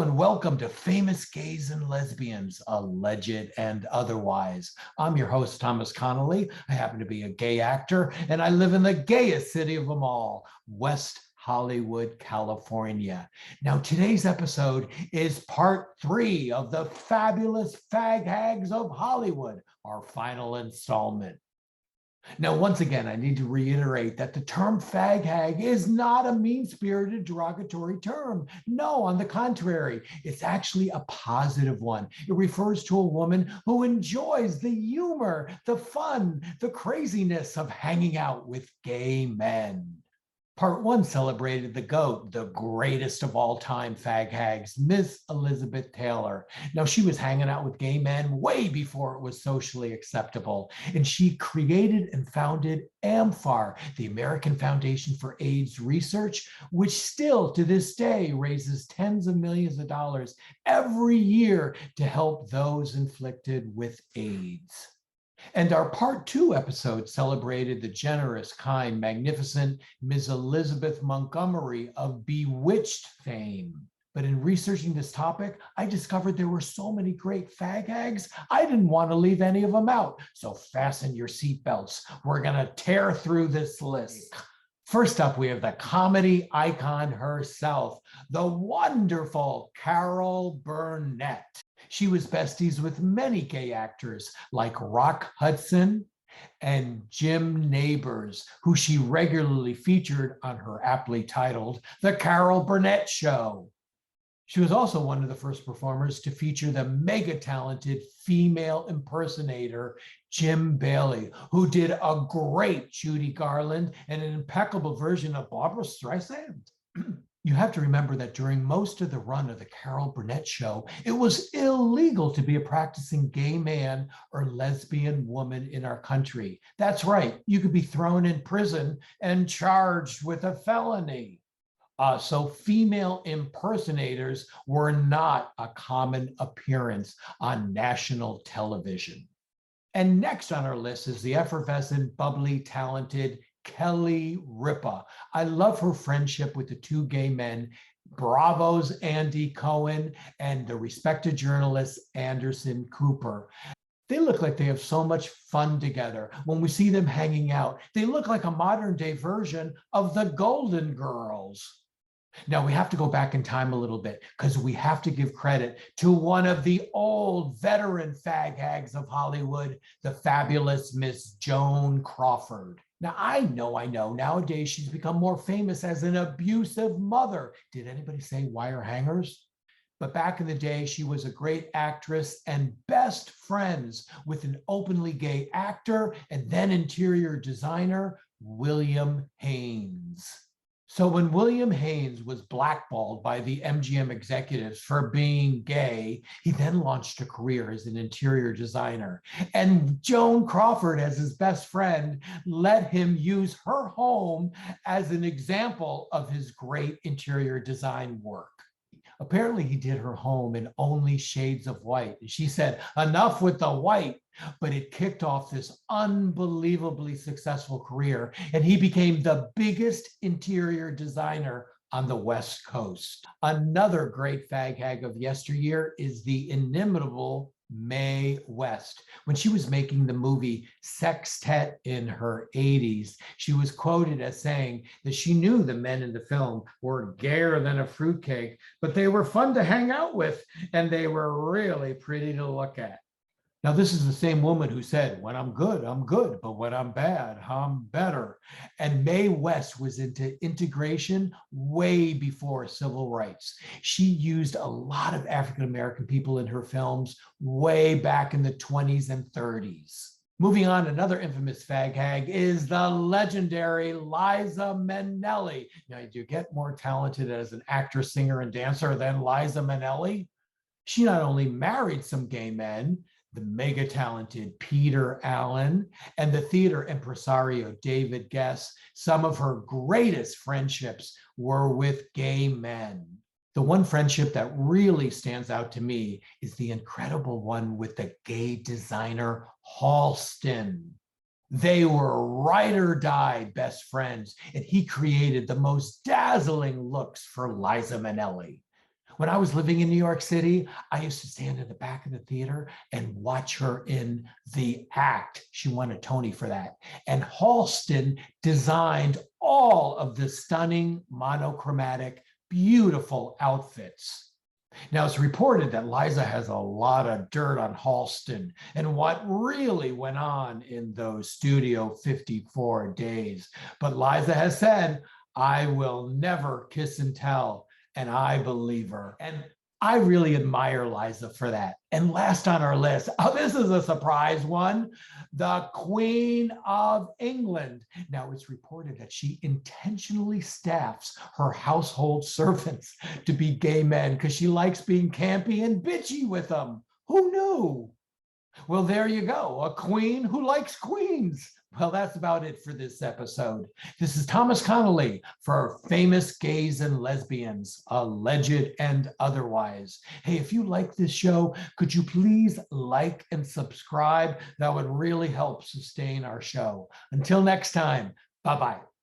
and welcome to Famous Gays and Lesbians, Alleged and Otherwise. I'm your host, Thomas Connolly. I happen to be a gay actor, and I live in the gayest city of them all, West Hollywood, California. Now, today's episode is part 3 of the fabulous Fag Hags of Hollywood, our final installment. Now, once again, I need to reiterate that the term fag hag is not a mean-spirited derogatory term. No, on the contrary, it's actually a positive one. It refers to a woman who enjoys the humor, the fun, the craziness of hanging out with gay men. Part 1 celebrated the GOAT, the greatest of all time fag hags, Miss Elizabeth Taylor. Now, she was hanging out with gay men way before it was socially acceptable, and she created and founded AMFAR, the American Foundation for AIDS Research, which still to this day raises tens of millions of dollars every year to help those inflicted with AIDS. And our part 2 episode celebrated the generous, kind, magnificent Ms. Elizabeth Montgomery of Bewitched fame. But in researching this topic, I discovered there were so many great fag hags, I didn't want to leave any of them out. So fasten your seatbelts. We're going to tear through this list. First up, we have the comedy icon herself, the wonderful Carol Burnett. She was besties with many gay actors like Rock Hudson and Jim Neighbors, who she regularly featured on her aptly titled The Carol Burnett Show. She was also one of the first performers to feature the mega-talented female impersonator, Jim Bailey, who did a great Judy Garland and an impeccable version of Barbra Streisand. You have to remember that during most of the run of the Carol Burnett Show, it was illegal to be a practicing gay man or lesbian woman in our country. That's right, you could be thrown in prison and charged with a felony. So female impersonators were not a common appearance on national television. And next on our list is the effervescent, bubbly, talented Kelly Ripa. I love her friendship with the two gay men, Bravo's Andy Cohen and the respected journalist Anderson Cooper. They look like they have so much fun together. When we see them hanging out, they look like a modern day version of the Golden Girls. Now, we have to go back in time a little bit because we have to give credit to one of the old veteran fag hags of Hollywood, the fabulous Miss Joan Crawford. Now, I know, nowadays she's become more famous as an abusive mother. Did anybody say wire hangers? But back in the day, she was a great actress and best friends with an openly gay actor and then interior designer, William Haynes. So when William Haynes was blackballed by the MGM executives for being gay, he then launched a career as an interior designer. And Joan Crawford, as his best friend, let him use her home as an example of his great interior design work. Apparently, he did her home in only shades of white. She said, enough with the white. But it kicked off this unbelievably successful career, and he became the biggest interior designer on the West Coast. Another great fag hag of yesteryear is the Inimitable May West. When she was making the movie Sextet in her 80s, she was quoted as saying that she knew the men in the film were gayer than a fruitcake, but they were fun to hang out with, and they were really pretty to look at. Now, this is the same woman who said, when I'm good, but when I'm bad, I'm better. And Mae West was into integration way before civil rights. She used a lot of African-American people in her films way back in the 20s and 30s. Moving on, another infamous fag hag is the legendary Liza Menelli. Now, do you get more talented as an actress, singer, and dancer than Liza Menelli? She not only married some gay men, the mega talented Peter Allen, and the theater impresario David Guess, some of her greatest friendships were with gay men. The one friendship that really stands out to me is the incredible one with the gay designer Halston. They were ride or die best friends, and he created the most dazzling looks for Liza Menelli. When I was living in New York City, I used to stand in the back of the theater and watch her in The Act. She won a Tony for that. And Halston designed all of the stunning, monochromatic, beautiful outfits. Now, it's reported that Liza has a lot of dirt on Halston and what really went on in those Studio 54 days. But Liza has said, I will never kiss and tell. And I believe her. And I really admire Liza for that. And last on our list, oh, this is a surprise one, the Queen of England. Now, it's reported that she intentionally staffs her household servants to be gay men because she likes being campy and bitchy with them. Who knew? Well, there you go, a queen who likes queens. Well, that's about it for this episode. This is Thomas Connolly for Famous Gays and Lesbians, Alleged and Otherwise. Hey, if you like this show, could you please like and subscribe? That would really help sustain our show. Until next time, bye-bye.